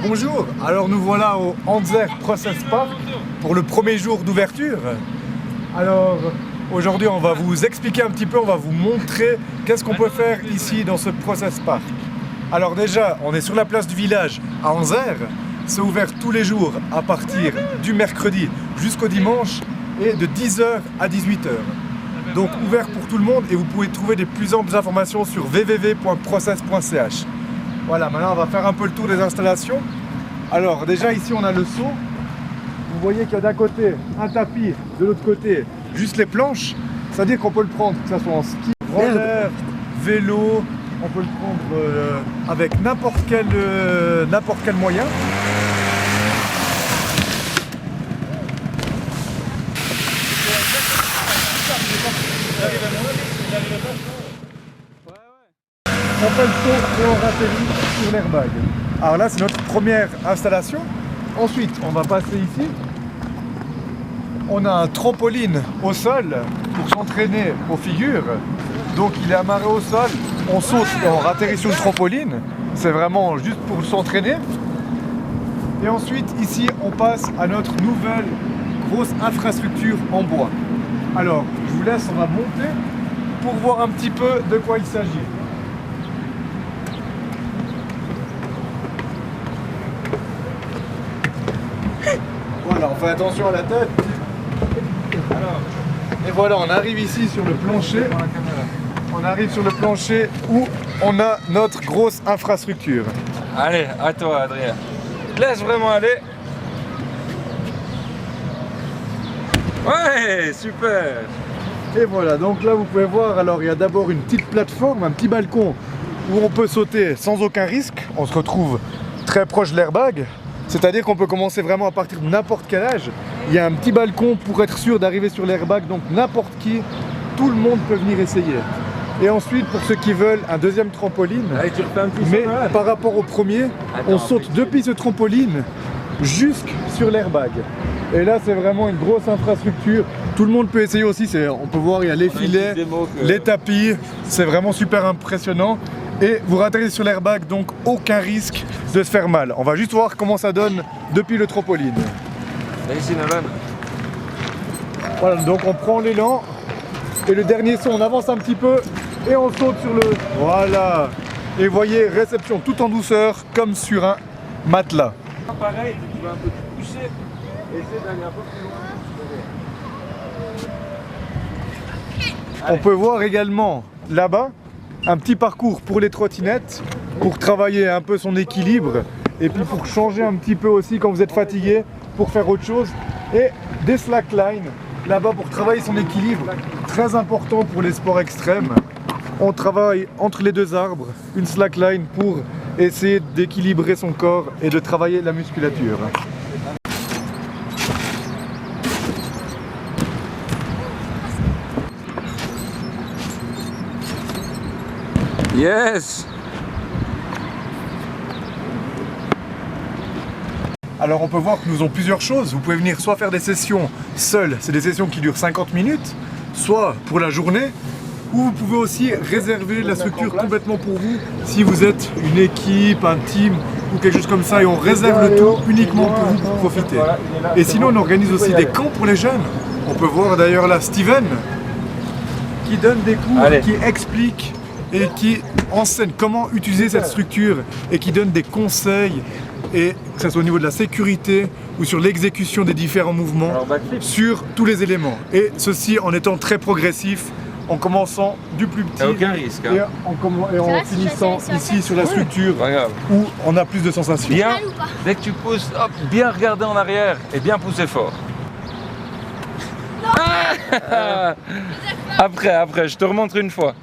Bonjour, alors nous voilà au Anzer Process Park pour le premier jour d'ouverture. Alors aujourd'hui on va vous expliquer un petit peu, on va vous montrer qu'est-ce qu'on peut faire ici dans ce Process Park. Alors déjà, on est sur la place du village à Anzer, c'est ouvert tous les jours à partir du mercredi jusqu'au dimanche et de 10h à 18h. Donc ouvert pour tout le monde et vous pouvez trouver des plus amples informations sur www.process.ch. Voilà, maintenant on va faire un peu le tour des installations. Alors déjà ici on a le saut. Vous voyez qu'il y a d'un côté un tapis, de l'autre côté juste les planches. C'est-à-dire qu'on peut le prendre, que ce soit en ski, roller, vélo, on peut le prendre avec n'importe quel moyen. On fait le saut et on atterrit sur l'airbag. Alors là c'est notre première installation. Ensuite on va passer ici. On a un trampoline au sol pour s'entraîner aux figures. Donc il est amarré au sol, on saute et on atterrit sur le trampoline. C'est vraiment juste pour s'entraîner. Et ensuite ici on passe à notre nouvelle grosse infrastructure en bois. Alors je vous laisse, on va monter pour voir un petit peu de quoi il s'agit. Voilà, on fait attention à la tête. Et voilà, on arrive ici sur le plancher. On arrive sur le plancher où on a notre grosse infrastructure. Allez, à toi Adrien. Laisse vraiment aller. Ouais, super. Et voilà, donc là vous pouvez voir, alors il y a d'abord une petite plateforme, un petit balcon où on peut sauter sans aucun risque. On se retrouve très proche de l'airbag. C'est-à-dire qu'on peut commencer vraiment à partir de n'importe quel âge. Il y a un petit balcon pour être sûr d'arriver sur l'airbag, donc n'importe qui, tout le monde peut venir essayer. Et ensuite, pour ceux qui veulent un deuxième trampoline, Allez, tu refais un petit mais saut, là. par rapport au premier, on saute depuis ce trampoline jusque sur l'airbag. Et là, c'est vraiment une grosse infrastructure. Tout le monde peut essayer aussi. On peut voir, il y a les filets, les tapis. C'est vraiment super impressionnant. Et vous atterrissez sur l'airbag, donc aucun risque de se faire mal. On va juste voir comment ça donne depuis le trampoline. Viens ici, Nolan. Voilà, donc on prend l'élan. Et le dernier saut, on avance un petit peu et on saute sur le... Voilà. Et vous voyez, réception tout en douceur, comme sur un matelas. Pareil, tu vas un peu te pousser. Essaie d'aller un peu plus loin. On peut voir également là-bas un petit parcours pour les trottinettes, pour travailler un peu son équilibre et puis pour changer un petit peu aussi quand vous êtes fatigué, pour faire autre chose. Et des slacklines là-bas pour travailler son équilibre, très important pour les sports extrêmes. On travaille entre les deux arbres, une slackline pour essayer d'équilibrer son corps et de travailler la musculature. Yes. Alors on peut voir que nous avons plusieurs choses. Vous pouvez venir soit faire des sessions seules, c'est des sessions qui durent 50 minutes, soit pour la journée, ou vous pouvez aussi réserver la structure complètement pour vous si vous êtes une équipe, un team ou quelque chose comme ça, et on réserve le tout uniquement pour vous pour profiter. Et sinon on organise aussi des camps pour les jeunes. On peut voir d'ailleurs là Steven qui donne des cours, qui explique et qui enseigne comment utiliser cette structure et qui donne des conseils, et que ce soit au niveau de la sécurité ou sur l'exécution des différents mouvements, sur tous les éléments. Et ceci en étant très progressif, en commençant du plus petit aucun risque, hein. et en finissant ici sur la structure où on a plus de sensations. Bien, dès que tu pousses, hop, bien regarder en arrière et bien pousser fort. Après, je te remontre une fois.